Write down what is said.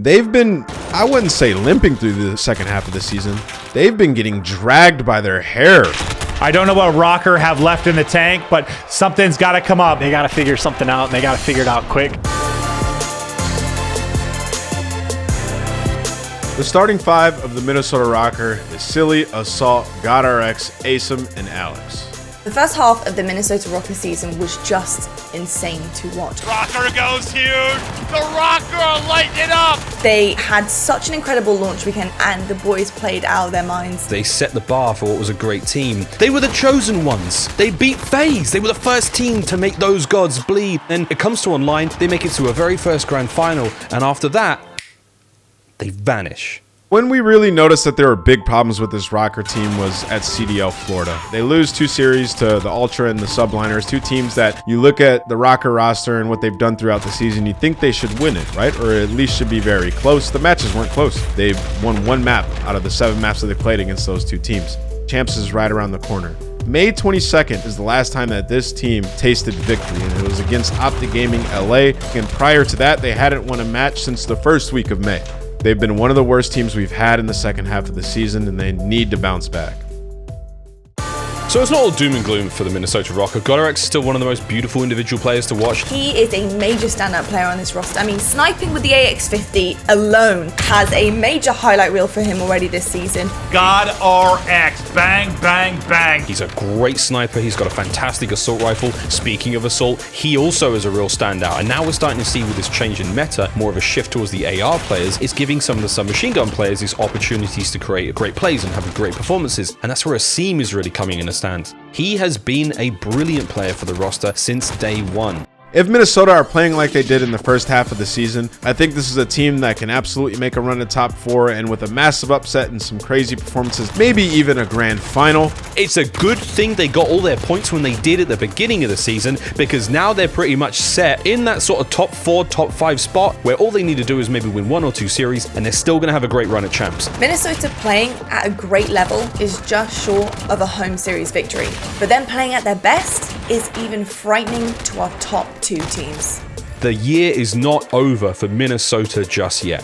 They've been, I wouldn't say limping through the second half of the season. They've been getting dragged by their hair. I don't know what Røkkr have left in the tank, but something's got to come up. They got to figure something out, and they got to figure it out quick. The starting five of the Minnesota Røkkr is Silly, Assault, GodRx, Asim, and Alex. The first half of the Minnesota Røkkr season was just insane to watch. Røkkr goes huge! The Røkkr are lighting it up! They had such an incredible launch weekend and the boys played out of their minds. They set the bar for what was a great team. They were the chosen ones. They beat FaZe. They were the first team to make those gods bleed. And it comes to online, they make it to a very first grand final. And after that, they vanish. When we really noticed that there were big problems with this Røkkr team was at CDL Florida. They lose 2 series to the Ultra and the Subliners, 2 teams that you look at the Røkkr roster and what they've done throughout the season, you think they should win it, right? Or at least should be very close. The matches weren't close. They've won 1 map out of the 7 maps that they played against those 2 teams. Champs is right around the corner. May 22nd is the last time that this team tasted victory, and it was against Optic Gaming LA. And prior to that, they hadn't won a match since the first week of May. They've been one of the worst teams we've had in the second half of the season, and they need to bounce back. So it's not all doom and gloom for the Minnesota Røkkr. GodRx is still one of the most beautiful individual players to watch. He is a major standout player on this roster. I mean, sniping with the AX50 alone has a major highlight reel for him already this season. GodRx, bang, bang, bang. He's a great sniper. He's got a fantastic assault rifle. Speaking of assault, he also is a real standout. And now we're starting to see with this change in meta, more of a shift towards the AR players. It's giving some of the submachine gun players these opportunities to create great plays and have great performances. And that's where Asim is really coming in a stand. He has been a brilliant player for the roster since day one. If Minnesota are playing like they did in the first half of the season, I think this is a team that can absolutely make a run to top 4, and with a massive upset and some crazy performances, maybe even a grand final. It's a good thing they got all their points when they did at the beginning of the season, because now they're pretty much set in that sort of top 4, top 5 spot, where all they need to do is maybe win 1 or 2 series, and they're still going to have a great run at champs. Minnesota playing at a great level is just short of a home series victory, but then playing at their best is even frightening to our top 2 teams. The year is not over for Minnesota just yet.